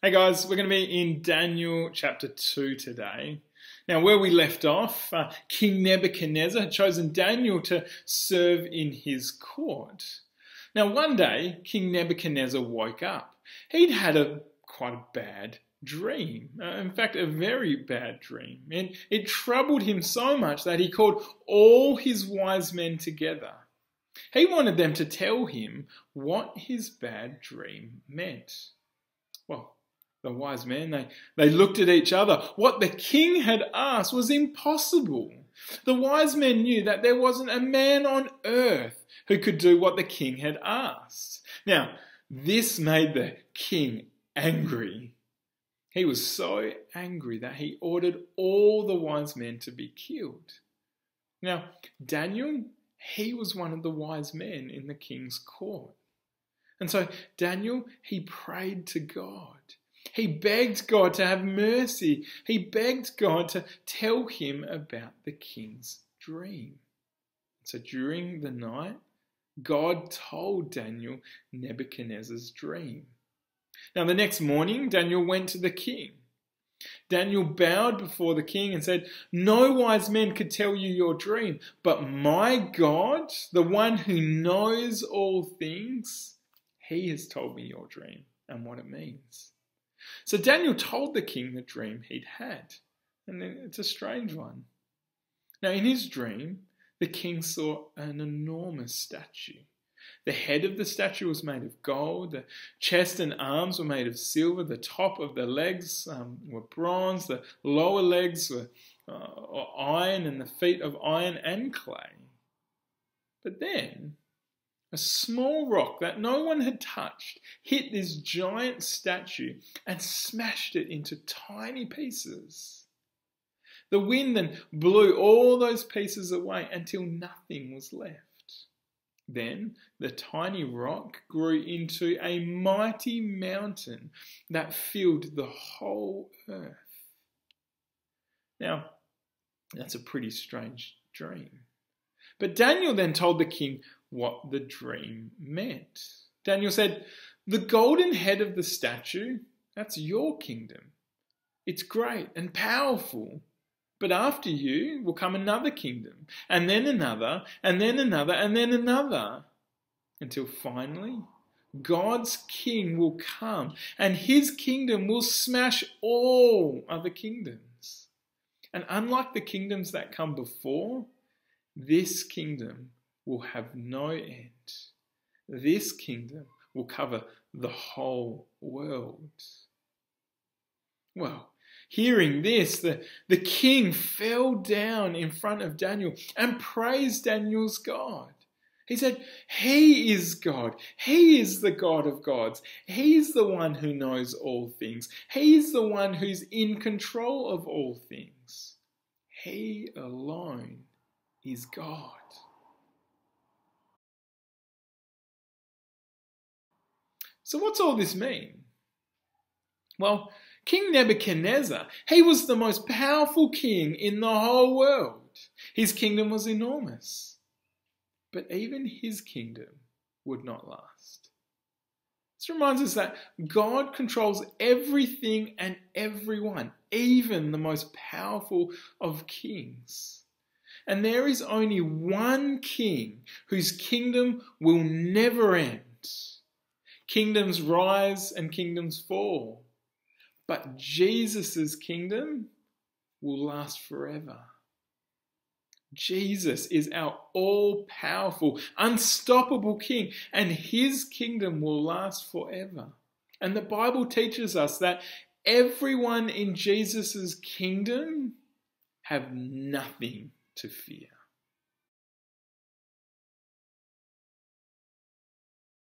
Hey guys, we're going to be in Daniel chapter 2 today. Now, where we left off, King Nebuchadnezzar had chosen Daniel to serve in his court. Now, one day, King Nebuchadnezzar woke up. He'd had quite a bad dream. In fact, a very bad dream. And it troubled him so much that he called all his wise men together. He wanted them to tell him what his bad dream meant. Well, the wise men, they looked at each other. What the king had asked was impossible. The wise men knew that there wasn't a man on earth who could do what the king had asked. Now, this made the king angry. He was so angry that he ordered all the wise men to be killed. Now, Daniel, he was one of the wise men in the king's court. And so Daniel, he prayed to God. He begged God to have mercy. He begged God to tell him about the king's dream. So during the night, God told Daniel Nebuchadnezzar's dream. Now the next morning, Daniel went to the king. Daniel bowed before the king and said, "No wise men could tell you your dream, but my God, the one who knows all things, he has told me your dream and what it means." So Daniel told the king the dream he'd had, and it's a strange one. Now in his dream, the king saw an enormous statue. The head of the statue was made of gold, the chest and arms were made of silver, the top of the legs were bronze, the lower legs were iron, and the feet of iron and clay. But then a small rock that no one had touched hit this giant statue and smashed it into tiny pieces. The wind then blew all those pieces away until nothing was left. Then the tiny rock grew into a mighty mountain that filled the whole earth. Now, that's a pretty strange dream. But Daniel then told the king what the dream meant. Daniel said, "The golden head of the statue, that's your kingdom. It's great and powerful. But after you will come another kingdom, and then another, and then another, and then another, until finally God's king will come, and his kingdom will smash all other kingdoms. And unlike the kingdoms that come before, this kingdom will have no end. This kingdom will cover the whole world." Well, hearing this, the king fell down in front of Daniel and praised Daniel's God. He said, "He is God. He is the God of gods. He's the one who knows all things. He's the one who's in control of all things. He alone is God." So what's all this mean? Well, King Nebuchadnezzar, he was the most powerful king in the whole world. His kingdom was enormous. But even his kingdom would not last. This reminds us that God controls everything and everyone, even the most powerful of kings. And there is only one king whose kingdom will never end. Kingdoms rise and kingdoms fall. But Jesus' kingdom will last forever. Jesus is our all-powerful, unstoppable king, and his kingdom will last forever. And the Bible teaches us that everyone in Jesus' kingdom have nothing to fear.